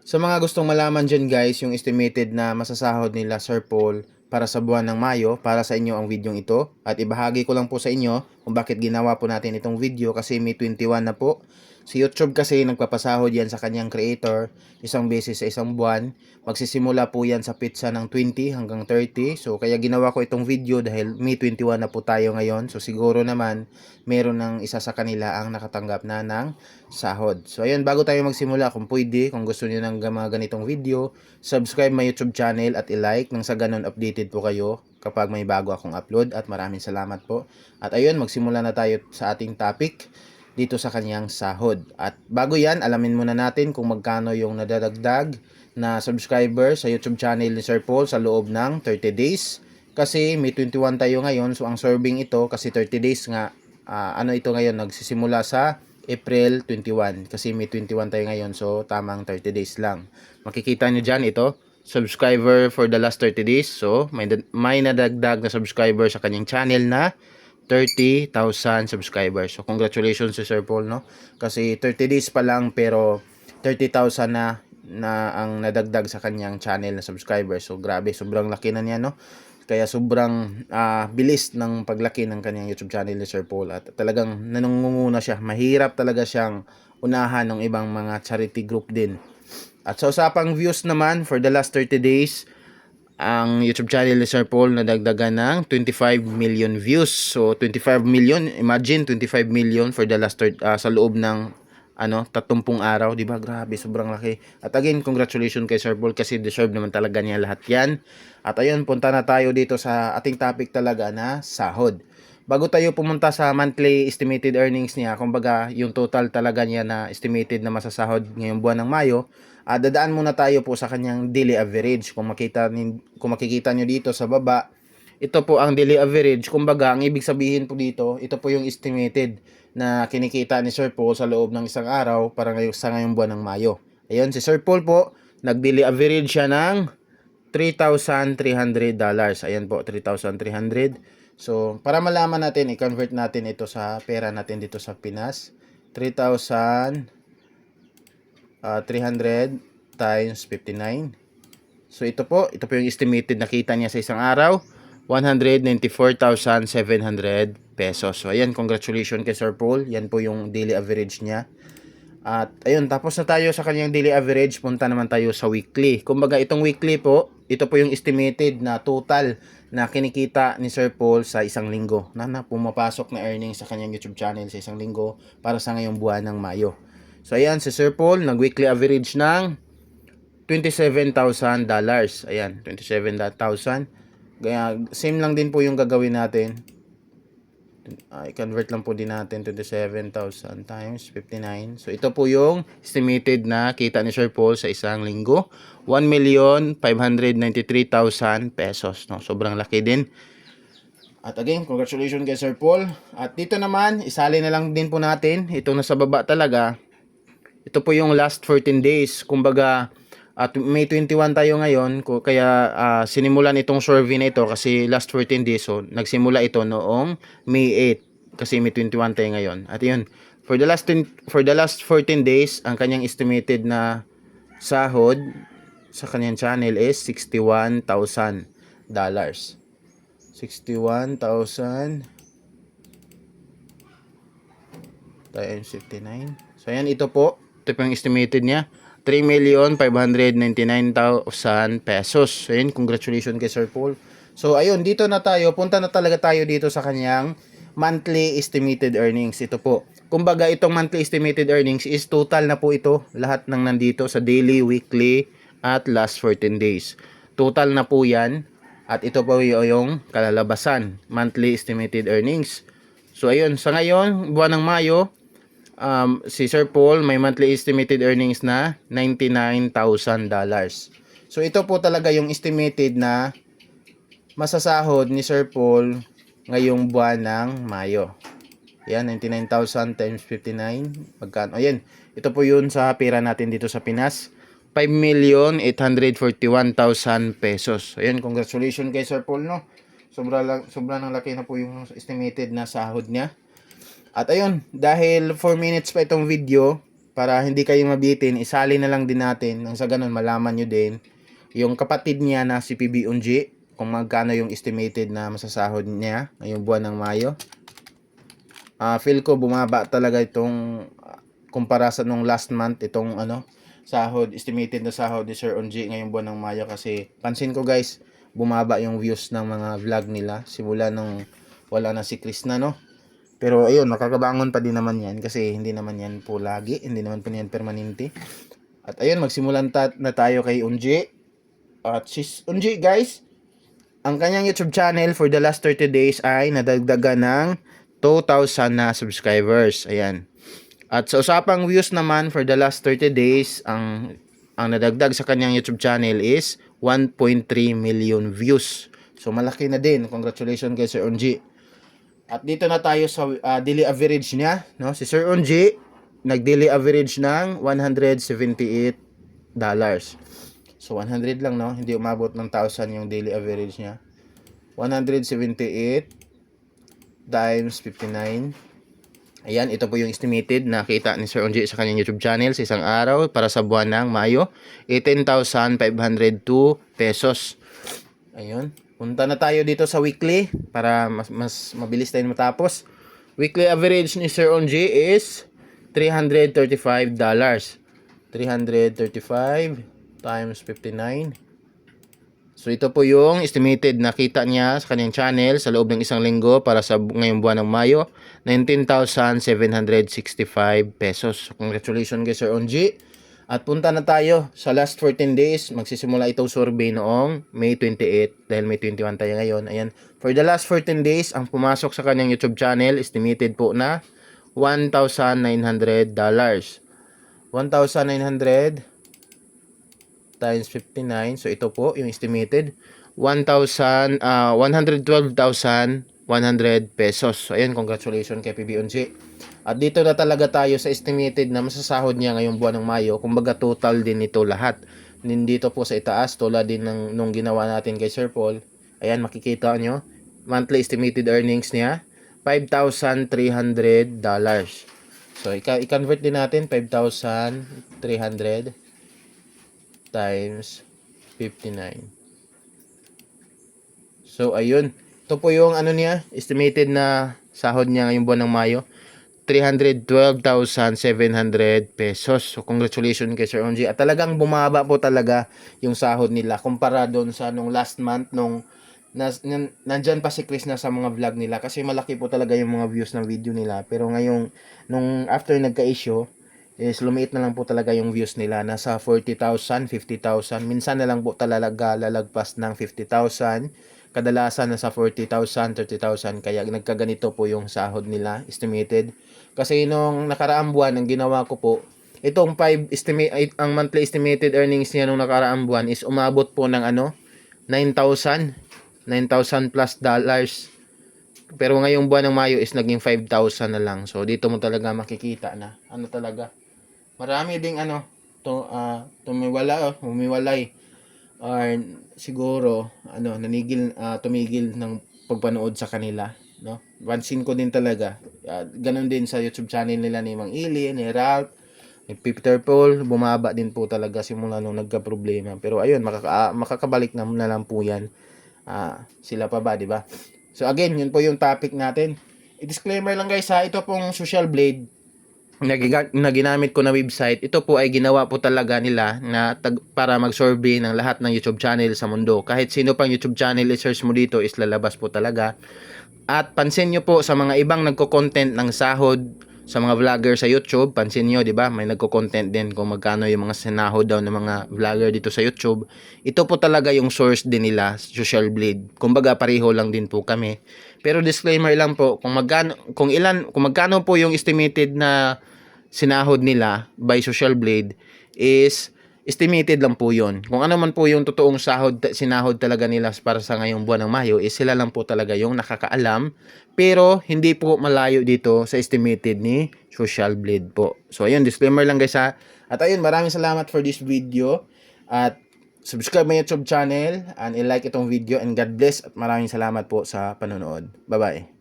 Sa mga gustong malaman dyan guys, yung estimated na masasahod nila Sir Paul para sa buwan ng Mayo, para sa inyo ang video ito. At ibahagi ko lang po sa inyo kung bakit ginawa po natin itong video kasi May 21 na po. Si YouTube kasi nagpapasahod yan sa kanyang creator isang beses sa isang buwan. Magsisimula po yan sa pizza ng 20 hanggang 30. So kaya ginawa ko itong video dahil May 21 na po tayo ngayon. So siguro naman meron ng isa sa kanila ang nakatanggap na ng sahod. So ayun, bago tayo magsimula, kung pwede, kung gusto niyo ng mga ganitong video, subscribe my YouTube channel at i-like nang sa ganun updated po kayo kapag may bago akong upload, at maraming salamat po. At ayun, magsimula na tayo sa ating topic dito sa kanyang sahod. At bago yan, alamin muna natin kung magkano yung nadadagdag na subscriber sa YouTube channel ni Sir Paul sa loob ng 30 days. Kasi may 21 tayo ngayon, so ang serving ito kasi 30 days nga, ano ito ngayon, nagsisimula sa April 21 kasi may 21 tayo ngayon, so tamang 30 days lang. Makikita nyo dyan ito, subscriber for the last 30 days. So may nadagdag na subscriber sa kanyang channel na 30,000 subscribers. So congratulations si Sir Paul, no? Kasi 30 days pa lang pero 30,000 na ang nadagdag sa kanyang channel na subscribers. So grabe, sobrang laki na niya, no? Kaya sobrang bilis ng paglaki ng kanyang YouTube channel ni Sir Paul, at talagang nanunguna siya. Mahirap talaga siyang unahan ng ibang mga charity group din. At sa usapang views naman, for the last 30 days, ang YouTube channel ni Sir Paul nadagdagan ng 25 million views. So 25 million, imagine 25 million for the last sa loob ng 30 araw, 'di ba? Grabe, sobrang laki. At again, congratulations kay Sir Paul kasi deserve naman talaga niya lahat 'yan. At ayun, punta na tayo dito sa ating topic talaga na sahod. Bago tayo pumunta sa monthly estimated earnings niya, kumbaga yung total talaga niya na estimated na masasahod ngayong buwan ng Mayo, dadaan muna tayo po sa kanyang daily average. Kung makikita nyo dito sa baba, ito po ang daily average. Kumbaga, ang ibig sabihin po dito, ito po yung estimated na kinikita ni Sir Paul sa loob ng isang araw para sa ngayong buwan ng Mayo. Ayun, si Sir Paul po, nag-daily average siya ng $3,300. Ayan po, 3,300. So, para malaman natin, i-convert natin ito sa pera natin dito sa Pinas. 3,300 times 59. So, ito po yung estimated nakita niya sa isang araw. 194,700 pesos. So, ayan, congratulations kay Sir Paul. Yan po yung daily average niya. At ayun, tapos na tayo sa kanyang daily average, punta naman tayo sa weekly. Kumbaga itong weekly po, ito po yung estimated na total na kinikita ni Sir Paul sa isang linggo. Na pumapasok na earnings sa kanyang YouTube channel sa isang linggo para sa ngayong buwan ng Mayo. So ayan, si Sir Paul nag-weekly average ng $27,000. Ayan, 27,000. Kaya same lang din po yung gagawin natin. I-convert lang po din natin 27,000 times 59. So ito po yung estimated na kita ni Sir Paul sa isang linggo. 1,593,000 pesos. No? Sobrang laki din. At again, congratulations kay Sir Paul. At dito naman, isali na lang din po natin. Ito na sa baba talaga. Ito po yung last 14 days. Kumbaga, at May 21 tayo ngayon, kaya sinimulan itong survey na ito kasi last 14 days. So, nagsimula ito noong May 8 kasi May 21 tayo ngayon. At yun, for the last 14 days, ang kanyang estimated na sahod sa kanyang channel is $61,000. 61,000 times 59. So, ayan, ito po. Ito po yung estimated niya. 3,599,000 pesos. So, ayun, congratulations kay Sir Paul. So, ayun, dito na tayo. Punta na talaga tayo dito sa kanyang monthly estimated earnings. Ito po. Kumbaga, itong monthly estimated earnings is total na po ito. Lahat ng nandito sa daily, weekly, at last 14 days. Total na po yan. At ito po yung kalalabasan. Monthly estimated earnings. So, ayun. Sa ngayon, buwan ng Mayo, si Sir Paul may monthly estimated earnings na $99,000. So ito po talaga yung estimated na masasahod ni Sir Paul ngayong buwan ng Mayo. Yan, 99,000 times 59. Magkano? Ayan, ito po yun sa pera natin dito sa Pinas. 5,841,000 pesos. Ayan, congratulations kay Sir Paul, no? Sobra ng laki na po yung estimated na sahod niya. At ayun, dahil 4 minutes pa itong video, para hindi kayo mabitin, isali na lang din natin nang sa ganun malaman nyo din yung kapatid niya na si PB Unji kung magkano yung estimated na masasahod niya ngayong buwan ng Mayo. Feel ko bumaba talaga itong kumpara sa nung last month, itong sahod, estimated na sahod ni Sir Unji ngayong buwan ng Mayo, kasi pansin ko guys, bumaba yung views ng mga vlog nila simula nung wala na si Chris na, no? Pero ayun, makakabangon pa din naman yan kasi hindi naman yan po lagi, hindi naman po yan permanente. At ayun, magsimulan na tayo kay Unji. At si Unji guys, ang kanyang YouTube channel for the last 30 days ay nadagdagan ng 2,000 na subscribers. Ayan. At sa usapang views naman for the last 30 days, ang nadagdag sa kanyang YouTube channel is 1.3 million views. So malaki na din. Congratulations kay Sir Unji. At dito na tayo sa daily average niya, no? Si Sir Unji nag-daily average ng $178. So 100 lang, no? Hindi umabot ng 1,000 yung daily average niya. 178 times 59. Ayan, ito po yung estimated na kita ni Sir Unji sa kanyang YouTube channel sa isang araw para sa buwan ng Mayo, 18,502 pesos. Ayun, punta na tayo dito sa weekly para mas mabilis tayo matapos. Weekly average ni Sir Unji is $335. 335 times 59. So ito po yung estimated na kita niya sa kanyang channel sa loob ng isang linggo para sa ngayong buwan ng Mayo, 19,765 pesos. So, congratulations kay Sir Unji. At punta na tayo sa last 14 days. Magsisimula itong survey noong May 28 dahil May 21 tayo ngayon. Ayan. For the last 14 days, ang pumasok sa kanyang YouTube channel, estimated po na $1,900. 1,900 times 59. So ito po yung estimated 112,100 pesos. So ayan, congratulations kay PB Unji. At dito na talaga tayo sa estimated na masasahod niya ngayong buwan ng Mayo. Kumbaga total din ito lahat. Dito po sa itaas, tulad din ng nung ginawa natin kay Sir Paul. Ayan, makikita nyo monthly estimated earnings niya $5,300. So i-convert din natin 5,300 times 59. So ayun, ito po yung niya, estimated na sahod niya ngayong buwan ng Mayo, 312,700 pesos. So congratulations kay Sir Unji. At talagang bumaba po talaga yung sahod nila kumpara doon sa nung last month nung nandyan pa si Chris na sa mga vlog nila, kasi malaki po talaga yung mga views ng video nila. Pero ngayong nung after nagka-issue is lumiit na lang po talaga yung views nila, nasa 40,000, 50,000, minsan na lang po talaga lalagpas ng 50,000, kadalasan nasa 40,000, 30,000, kaya nagkaganito po yung sahod nila estimated. Kasi nung nakaraang buwan, ang ginawa ko po, itong ang monthly estimated earnings niya nung nakaraang buwan is umabot po ng 9,000 plus dollars. Pero ngayong buwan ng Mayo is naging 5,000 na lang. So dito mo talaga makikita na talaga. Marami ding humiwalay or siguro tumigil ng pagpanood sa kanila, no? Pansin ko din talaga. Ganun din sa YouTube channel nila ni Mang Ili, ni Ralph, ni Peter Paul, bumaba din po talaga simula nung nagka-problema. Pero ayun, makakabalik na lang po yan. Sila pa ba, di ba? So again, yun po yung topic natin. I-disclaimer lang guys ha, ito pong Social Blade na ginamit ko na website, ito po ay ginawa po talaga nila na para mag-survey ng lahat ng YouTube channel sa mundo. Kahit sino pang YouTube channel i-search mo dito is lalabas po talaga. At pansin nyo po sa mga ibang nagko-content ng sahod sa mga vlogger sa YouTube, pansin nyo, di ba? May nagko-content din kung magkano yung mga sinahod daw ng mga vlogger dito sa YouTube. Ito po talaga yung source din nila, Social Blade. Kumbaga pareho lang din po kami. Pero disclaimer lang po, kung magkano po yung estimated na sinahod nila by Social Blade is estimated lang po yun. Kung ano man po yung totoong sinahod talaga nila para sa ngayong buwan ng Mayo is sila lang po talaga yung nakakaalam, pero hindi po malayo dito sa estimated ni Social Blade po. So ayun, disclaimer lang guys ha. At ayun, maraming salamat for this video at subscribe my YouTube channel and i-like itong video, and God bless at maraming salamat po sa panonood. Bye bye.